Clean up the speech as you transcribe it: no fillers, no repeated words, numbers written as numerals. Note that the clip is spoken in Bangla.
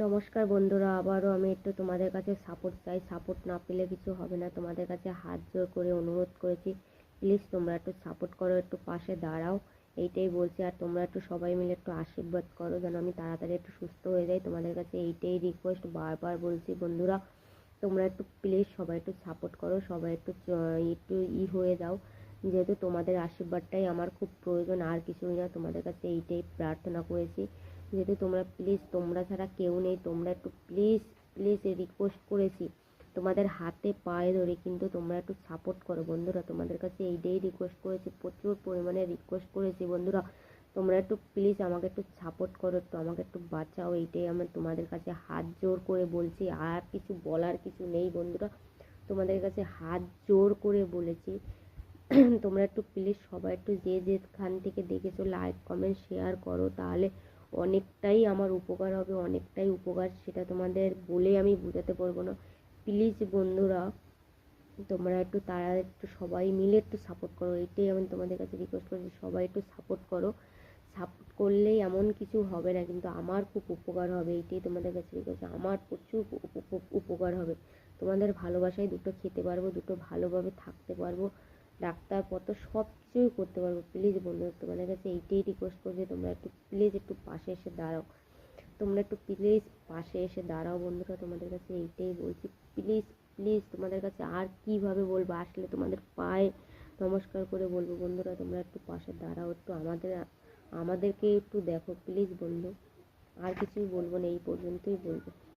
নমস্কার বন্ধুরা, আবারও আমি একটু তোমাদের কাছে সাপোর্ট চাই। সাপোর্ট না পেলে কিছু হবে না। তোমাদের কাছে হাত জোর করে অনুরোধ করেছি, প্লিজ তোমরা একটু সাপোর্ট করো, একটু পাশে দাঁড়াও, এইটাই বলছি। আর তোমরা একটু সবাই মিলে একটু আশীর্বাদ করো যেন আমি তাড়াতাড়ি একটু সুস্থ হয়ে যাই। তোমাদের কাছে এইটাই রিকোয়েস্ট, বারবার বলছি বন্ধুরা, তোমরা একটু প্লিজ সবাই একটু সাপোর্ট করো, সবাই একটু একটু হয়ে যাও। যেহেতু তোমাদের আশীর্বাদটাই আমার খুব প্রয়োজন, আর কিছুই না। তোমাদের কাছে এইটাই প্রার্থনা করেছি, যেহেতু তোমরা প্লিজ, তোমরা ছাড়া কেউ নেই, তোমরা একটু প্লিজ প্লিজ রিকোয়েস্ট করেছি তোমাদের হাতে পায়ে ধরে, কিন্তু তোমরা একটু সাপোর্ট করো বন্ধুরা। তোমাদের কাছে এইটাই রিকোয়েস্ট করেছি, প্রচুর পরিমাণে রিকোয়েস্ট করেছি বন্ধুরা। তোমরা একটু প্লিজ আমাকে একটু সাপোর্ট করো, একটু আমাকে একটু বাঁচাও, এইটাই আমি তোমাদের কাছে হাত জোর করে বলছি। আর কিছু বলার কিছু নেই বন্ধুরা, তোমাদের কাছে হাত জোর করে বলেছি। তোমরা একটু প্লিজ সবাই একটু যে যেখান থেকে দেখেছো লাইক কমেন্ট শেয়ার করো, তাহলে অনেকটাই আমার উপকার হবে, অনেকটাই উপকার, সেটা তোমাদের বলে আমি বোঝাতে পারবো না। প্লিজ বন্ধুরা, তোমরা একটু তারা একটু সবাই মিলে একটু সাপোর্ট করো, এইটাই আমি তোমাদের কাছে রিকোয়েস্ট করছি। সবাই একটু সাপোর্ট করো, সাপোর্ট করলেই এমন কিছু হবে না, কিন্তু আমার খুব উপকার হবে, এইটাই তোমাদের কাছে রিকোয়েস্ট। আমার প্রচুর উপকার হবে। তোমাদের ভালোবাসায় দুটো খেতে পারবো, দুটো ভালোভাবে থাকতে পারবো, ডাক্তার পত্র সব কিছুই করতে পারবো। প্লিজ বন্ধুরা, তোমাদের কাছে এইটাই রিকোয়েস্ট করছি, তোমরা একটু প্লিজ একটু পাশে এসে দাঁড়াও, তোমরা একটু প্লিজ পাশে এসে দাঁড়াও বন্ধুরা। তোমাদের কাছে এইটাই বলছি, প্লিজ প্লিজ। তোমাদের কাছে আর কীভাবে বলবো, আসলে তোমাদের পায়ে নমস্কার করে বলবো বন্ধুরা, তোমরা একটু পাশে দাঁড়াও, একটু আমাদেরকে একটু দেখো প্লিজ বন্ধু। আর কিছুই বলবো না, এই পর্যন্তই বলবো।